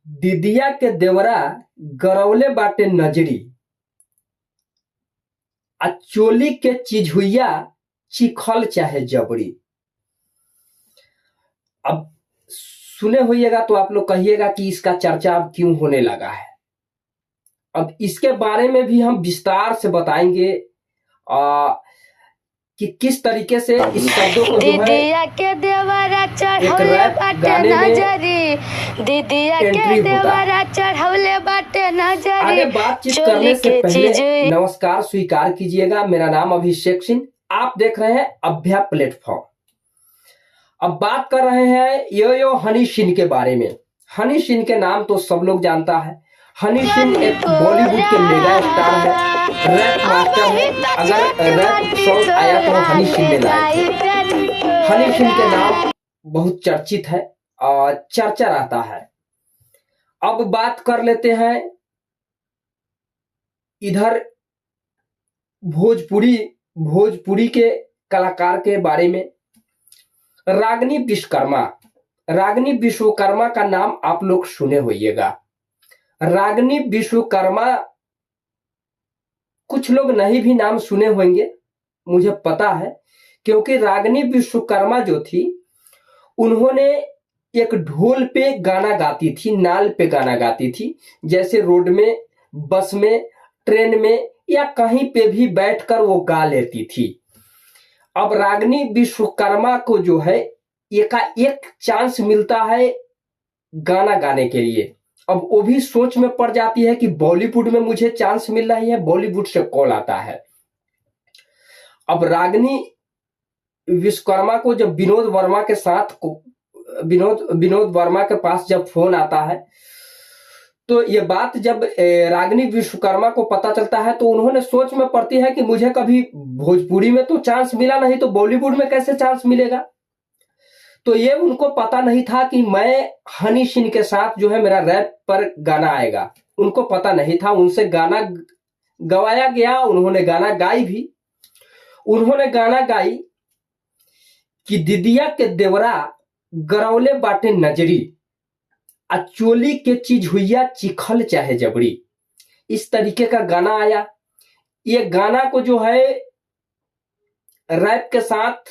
दिदिया के देवरा गरौले बाटे नजरी आ चोली के चिझुइया चिखल चाहे जबरी। अब सुने होइएगा तो आप लोग कहिएगा कि इसका चर्चा अब क्यों होने लगा है। अब इसके बारे में भी हम विस्तार से बताएंगे कि किस तरीके से इस शब्दों को जो है दीदिया के देवरा चढ़ौले बाटे नजरी, दीदिया के देवरा चढ़ौले बाटे नजरी। आगे बातचीत करने से पहले नमस्कार स्वीकार कीजिएगा। मेरा नाम अभिषेक सिंह, आप देख रहे हैं अभ्या प्लेटफॉर्म। अब बात कर रहे हैं यो हनी सिंह के बारे में। हनी सिंह के नाम तो सब लोग जानता है। हनी सिंह एक बॉलीवुड के मेगा स्टार है, रैप मास्टर है। अगर रैप सॉन्ग आया तो हनी सिंह ने लाए थे। हनी सिंह के नाम बहुत चर्चित है और चर्चा रहता है। अब बात कर लेते हैं इधर भोजपुरी के कलाकार के बारे में। रागिनी विश्वकर्मा का नाम आप लोग सुने होइएगा। रागिनी विश्वकर्मा कुछ लोग नहीं भी नाम सुने होंगे, मुझे पता है, क्योंकि रागिनी विश्वकर्मा जो थी उन्होंने एक ढोल पे गाना गाती थी, नाल पे गाना गाती थी। जैसे रोड में, बस में, ट्रेन में या कहीं पे भी बैठकर वो गा लेती थी। अब रागिनी विश्वकर्मा को जो है एक चांस मिलता है गाना गाने के लिए। अब वो भी सोच में पड़ जाती है कि बॉलीवुड में मुझे चांस मिल रही है, बॉलीवुड से कॉल आता है। अब रागिनी विश्वकर्मा को जब विनोद वर्मा के पास जब फोन आता है तो ये बात जब रागिनी विश्वकर्मा को पता चलता है तो उन्होंने सोच में पड़ती है कि मुझे कभी भोजपुरी में तो चांस मिला नहीं तो बॉलीवुड में कैसे चांस मिलेगा। तो ये उनको पता नहीं था कि मैं हनी सिंह के साथ जो है मेरा रैप पर गाना आएगा। उनको पता नहीं था। उनसे गाना गवाया गया, उन्होंने गाना गाई भी। उन्होंने गाना गाई कि दिदिया के देवरा गरौले बाटे नजरी आ चोली के चीज हुइया चिखल चाहे जबरी। इस तरीके का गाना आया। ये गाना को जो है रैप के साथ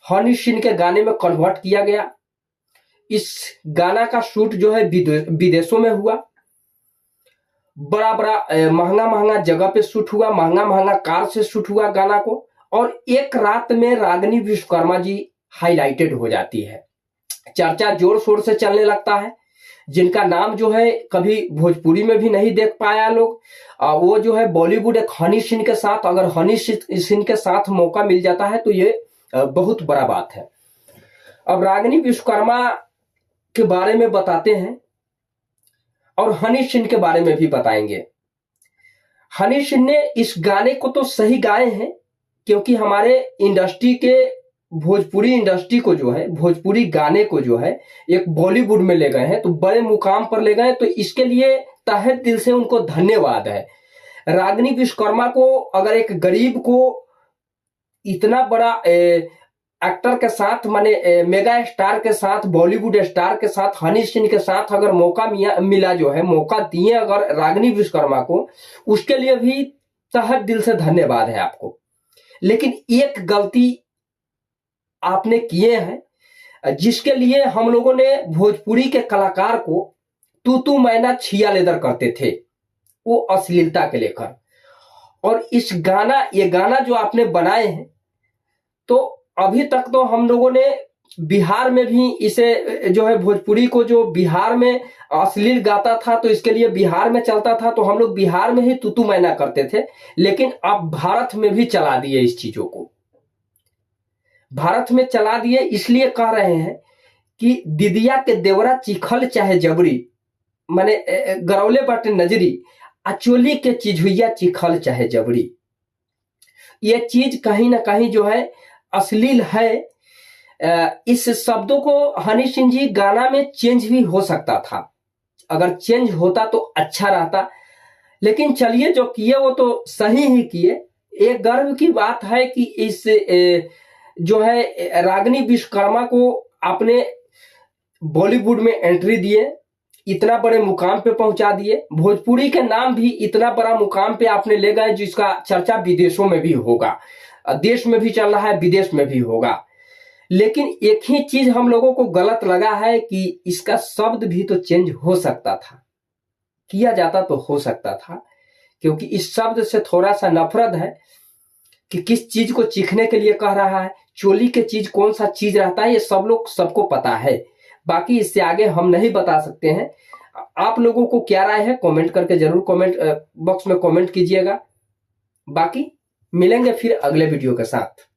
हनी सिंह के गाने में कन्वर्ट किया गया। इस गाना का शूट जो है विदेशों में हुआ। बड़ा महंगा जगह पे शूट हुआ, महंगा कार से शूट हुआ गाना को। और एक रात में रागिनी विश्वकर्मा जी हाईलाइटेड हो जाती है। चर्चा जोर शोर से चलने लगता है। जिनका नाम जो है कभी भोजपुरी में भी नहीं देख पाया लोग, वो जो है बॉलीवुड एक हनी सिंह के साथ, अगर हनी सिंह के साथ मौका मिल जाता है तो ये बहुत बड़ा बात है। अब रागिनी विश्वकर्मा के बारे में बताते हैं और हनी सिंह के बारे में भी बताएंगे। हनी सिंह ने इस गाने को तो सही गाए हैं, क्योंकि हमारे इंडस्ट्री के भोजपुरी इंडस्ट्री को जो है, भोजपुरी गाने को जो है एक बॉलीवुड में ले गए हैं, तो बड़े मुकाम पर ले गए। तो इसके लिए तहे दिल से उनको धन्यवाद है। रागिनी विश्वकर्मा को, अगर एक गरीब को इतना बड़ा एक्टर के साथ, माने मेगा स्टार के साथ, बॉलीवुड स्टार के साथ, हनी सिंह के साथ अगर मौका मिला, जो है मौका दिए अगर रागिनी विश्वकर्मा को, उसके लिए भी तहे दिल से धन्यवाद है आपको। लेकिन एक गलती आपने किए हैं, जिसके लिए हम लोगों ने भोजपुरी के कलाकार को तू मैना छिया लेदर करते थे, वो अश्लीलता के लेकर। और ये गाना जो आपने बनाए हैं, तो अभी तक तो हम लोगों ने बिहार में भी इसे जो है भोजपुरी को, जो बिहार में अश्लील गाता था तो इसके लिए बिहार में चलता था, तो हम लोग बिहार में ही तू मैना करते थे। लेकिन अब भारत में भी चला दिए इस चीजों को, भारत में चला दिए। इसलिए कह रहे हैं कि दिदिया के देवरा चिखल चाहे जबरी, माने गरौले बाटे नजरी आ चोली के चिझुइया चिखल चाहे जबरी। ये चीज कहीं ना कहीं जो है अश्लील है। इस शब्दों को हनी सिंह जी गाना में चेंज भी हो सकता था, अगर चेंज होता तो अच्छा रहता। लेकिन चलिए, जो किए वो तो सही ही किए। एक गर्व की बात है कि इस जो है रागिनी विश्वकर्मा को आपने बॉलीवुड में एंट्री दिए, इतना बड़े मुकाम पे पहुंचा दिए, भोजपुरी के नाम भी इतना बड़ा मुकाम पे आपने ले गए जिसका चर्चा विदेशों में भी होगा, देश में भी चल रहा है, विदेश में भी होगा। लेकिन एक ही चीज हम लोगों को गलत लगा है कि इसका शब्द भी तो चेंज हो सकता था, किया जाता तो हो सकता था, क्योंकि इस शब्द से थोड़ा सा नफरत है कि किस चीज को चीखने के लिए कह रहा है, चोली के चीज कौन सा चीज रहता है ये सब लोग सबको पता है, बाकी इससे आगे हम नहीं बता सकते हैं। आप लोगों को क्या राय है कमेंट करके जरूर कमेंट बॉक्स में कमेंट कीजिएगा। बाकी मिलेंगे फिर अगले वीडियो के साथ।